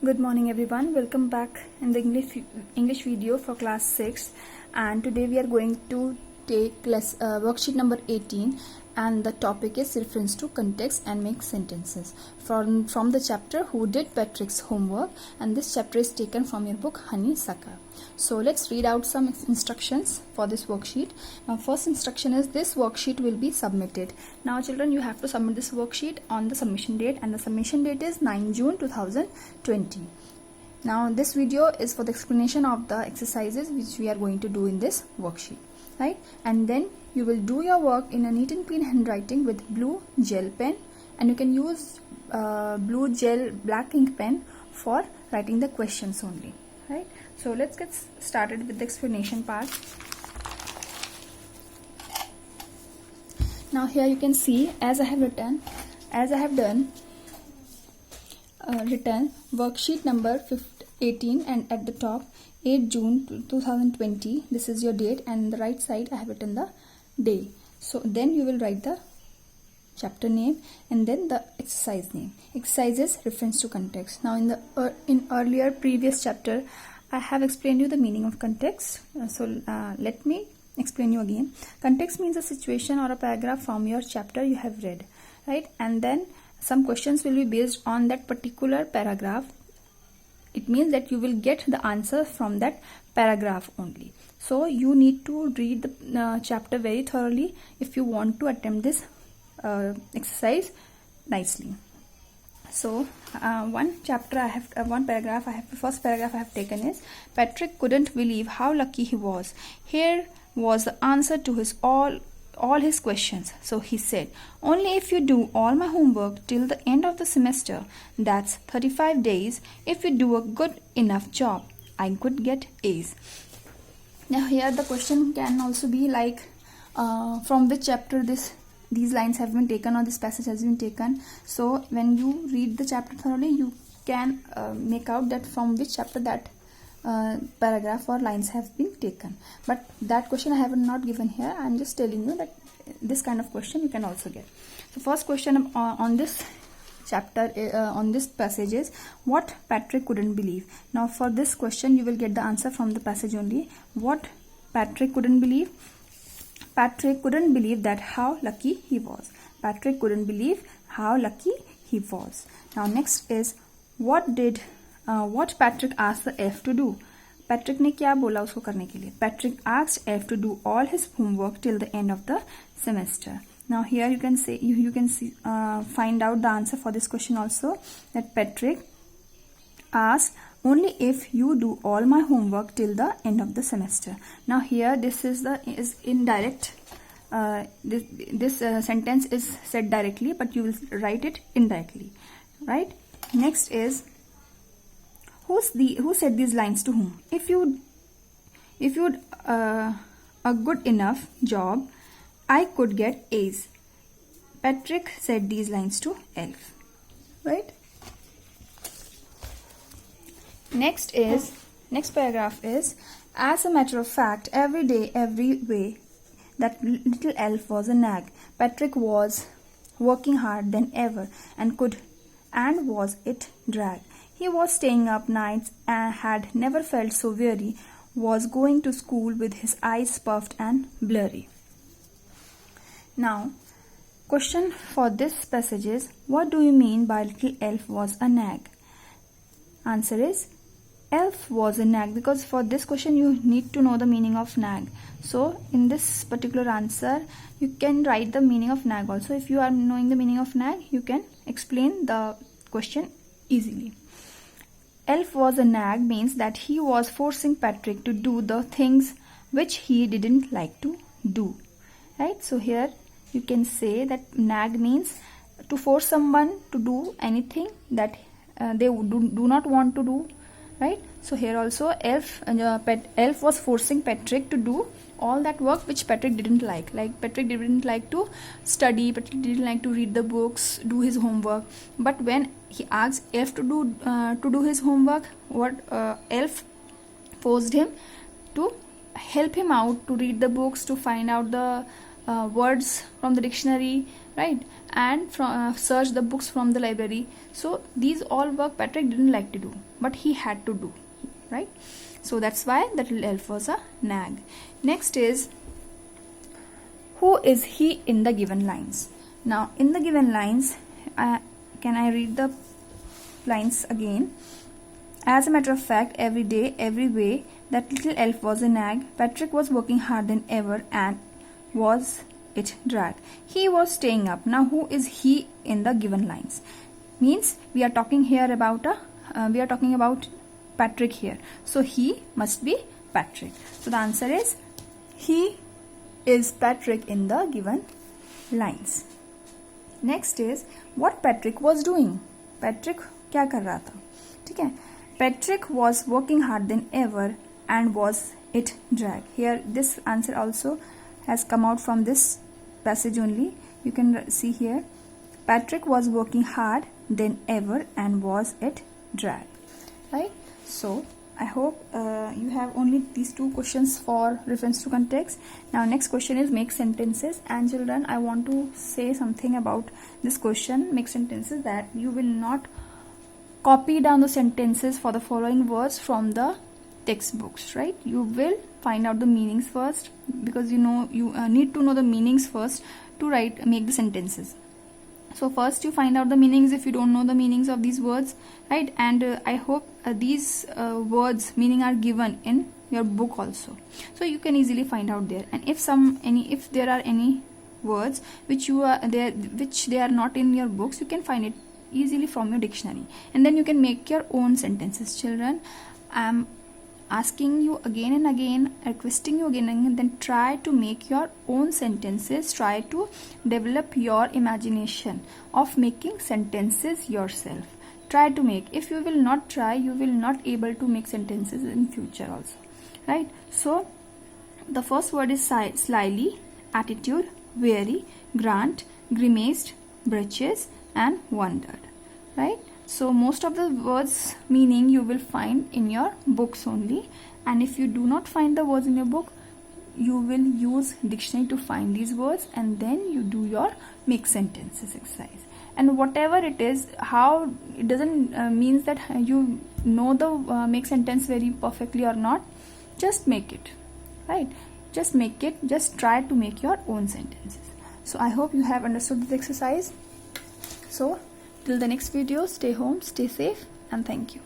Good morning everyone. Welcome back in the English video for class 6, and today we are going to take worksheet number 18, and the topic is reference to context and make sentences from the chapter Who Did Patrick's Homework, and this chapter is taken from your book Honeysuckle. So let's read out some instructions for this worksheet. Now first instruction is this worksheet will be submitted. Now children, you have to submit this worksheet on the submission date, and the submission date is 9 June 2020. Now this video is for the explanation of the exercises which we are going to do in this worksheet, right? And then you will do your work in a neat and clean handwriting with blue gel pen, and you can use blue gel black ink pen for writing the questions only, right? So let's get started with the explanation part. Now here you can see, as I have done written worksheet number 18, and at the top 8 June 2020, this is your date, and the right side I have written the day. So then you will write the chapter name and then the exercise name. Exercise is reference to context. Now in earlier previous chapter I have explained you the meaning of context, let me explain you again. Context means a situation or a paragraph from your chapter you have read, right? And then some questions will be based on that particular paragraph. It means that you will get the answer from that paragraph only. So you need to read the chapter very thoroughly if you want to attempt this exercise nicely. So one paragraph I have, the first paragraph I have taken is, Patrick couldn't believe how lucky he was. Here was the answer to his all his questions. So he said, only if you do all my homework till the end of the semester, that's 35 days, if you do a good enough job, I could get A's. Now here the question can also be like, from which chapter these lines have been taken or this passage has been taken. So when you read the chapter thoroughly, you can make out that from which chapter that paragraph or lines have been taken. But that question I have not given here. I am just telling you that this kind of question you can also get. So first question on this chapter, on this passage is, what Patrick couldn't believe. Now for this question you will get the answer from the passage only. What Patrick couldn't believe. Patrick couldn't believe that how lucky he was. Patrick couldn't believe how lucky he was. Now next is, what Patrick asked the elf to do. Patrick ने क्या बोला उसको करने के लिए. Patrick asked elf to do all his homework till the end of the semester. Now here you can say find out the answer for this question also, that Patrick asked, only if you do all my homework till the end of the semester. Now here this is indirect. This sentence is said directly, but you will write it indirectly, right? Next is, who said these lines to whom. If you a good enough job, I could get A's. Patrick said these lines to elf, right? Next paragraph is, as a matter of fact, every day, every way, that little elf was a nag. Patrick was working hard than ever and was it drag. He was staying up nights and had never felt so weary, was going to school with his eyes puffed and blurry. Now, question for this passage is, what do you mean by little elf was a nag? Answer is, elf was a nag, because for this question you need to know the meaning of nag. So in this particular answer you can write the meaning of nag also. If you are knowing the meaning of nag, you can explain the question easily. Elf was a nag means that he was forcing Patrick to do the things which he didn't like to do, right? So here you can say that nag means to force someone to do anything that they do not want to do, right? So here also elf was forcing Patrick to do all that work which Patrick didn't like. Like Patrick didn't like to study, Patrick didn't like to read the books, do his homework. But when he asked elf to do his homework, elf forced him to help him out to read the books, to find out the words from the dictionary, right? And search the books from the library. So these all work Patrick didn't like to do, but he had to do, right? So that's why that little elf was a nag. Next is, who is he in the given lines? Now in the given lines, can I read the lines again? As a matter of fact, every day, every way, that little elf was a nag. Patrick was working harder than ever, and was it drag? He was staying up. Now who is he in the given lines? Means we are talking here about Patrick here. So he must be Patrick. So the answer is, he is Patrick in the given lines. Next is, what Patrick was doing. Patrick क्या कर रहा था? ठीक है. Patrick was working harder than ever, and was it drag? Here this answer also has come out from this passage only. You can see here, Patrick was working hard than ever, and was it drag? Right? So I hope you have only these two questions for reference to context. Now next question is make sentences. And children, I want to say something about this question, make sentences, that you will not copy down the sentences for the following words from the textbooks, right? You will find out the meanings first, because you need to know the meanings first to make the sentences. So first you find out the meanings if you don't know the meanings of these words, right? And I hope these words meaning are given in your book also, so you can easily find out there. And if there are any words which they are not in your books, you can find it easily from your dictionary, and then you can make your own sentences. Children, I'm asking you again and again, requesting you again and again, then try to make your own sentences. Try to develop your imagination of making sentences yourself. Try to make. If you will not try, you will not able to make sentences in future also, right? So the first word is slyly, attitude, weary, grant, grimaced, breeches, and wondered, right? So most of the words meaning you will find in your books only, and if you do not find the words in your book, you will use dictionary to find these words, and then you do your make sentences exercise. And whatever it is, how it doesn't means that you know the make sentence very perfectly or not. Just make it, right? Just make it. Just try to make your own sentences. So I hope you have understood this exercise. So till the next video, stay home, stay safe, and thank you.